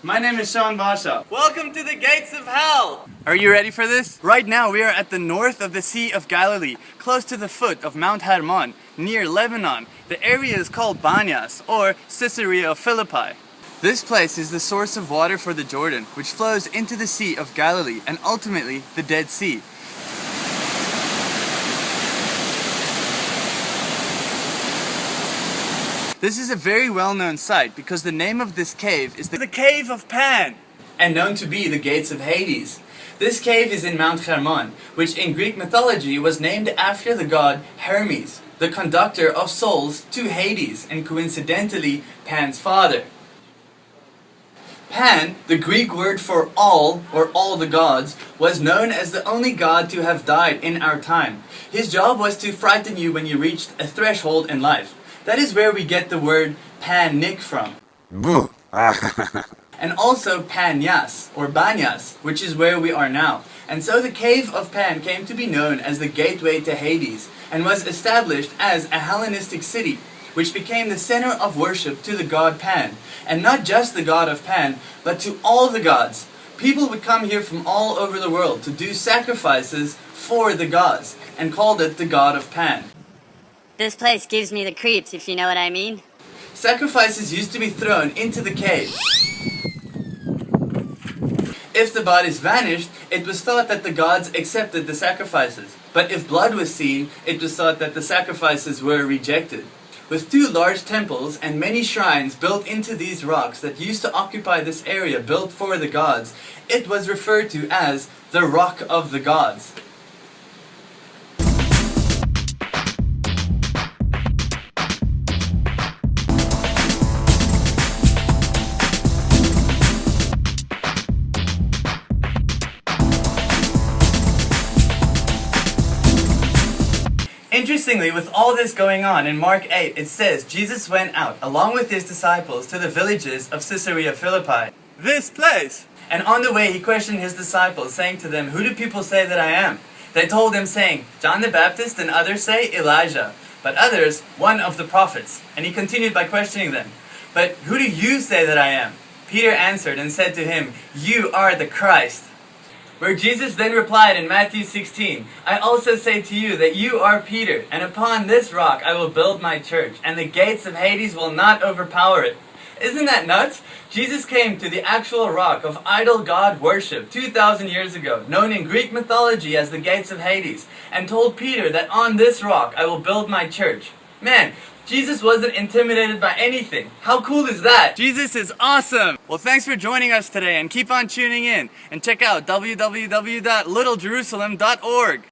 My name is Sean Basha. Welcome to the gates of hell! Are you ready for this? Right now we are at the north of the Sea of Galilee, close to the foot of Mount Hermon, near Lebanon. The area is called Banias, or Caesarea of Philippi. This place is the source of water for the Jordan, which flows into the Sea of Galilee and ultimately the Dead Sea. This is a very well-known site because the name of this cave is the Cave of Pan, and known to be the Gates of Hades. This cave is in Mount Hermon, which in Greek mythology was named after the god Hermes, the conductor of souls to Hades, and coincidentally Pan's father. Pan, the Greek word for all, or all the gods, was known as the only god to have died in our time. His job was to frighten you when you reached a threshold in life. That is where we get the word panic from. And also Banias, or Banias, which is where we are now. And so the Cave of Pan came to be known as the gateway to Hades, and was established as a Hellenistic city, which became the center of worship to the god Pan. And not just the god of Pan, but to all the gods. People would come here from all over the world to do sacrifices for the gods, and called it the god of Pan. This place gives me the creeps, if you know what I mean. Sacrifices used to be thrown into the cave. If the bodies vanished, it was thought that the gods accepted the sacrifices. But if blood was seen, it was thought that the sacrifices were rejected. With 2 large temples and many shrines built into these rocks that used to occupy this area built for the gods, it was referred to as the Rock of the Gods. Interestingly, with all this going on, in Mark 8, it says, Jesus went out, along with his disciples, to the villages of Caesarea Philippi, this place. And on the way he questioned his disciples, saying to them, "Who do people say that I am?" They told him, saying, "John the Baptist, and others say Elijah, but others, one of the prophets." And he continued by questioning them, "But who do you say that I am?" Peter answered and said to him, "You are the Christ." Where Jesus then replied in Matthew 16, "I also say to you that you are Peter, and upon this rock I will build my church, and the gates of Hades will not overpower it." Isn't that nuts? Jesus came to the actual rock of idol god worship 2,000 years ago, known in Greek mythology as the gates of Hades, and told Peter that on this rock I will build my church. Man, Jesus wasn't intimidated by anything. How cool is that? Jesus is awesome! Well, thanks for joining us today, and keep on tuning in. And check out www.littlejerusalem.org.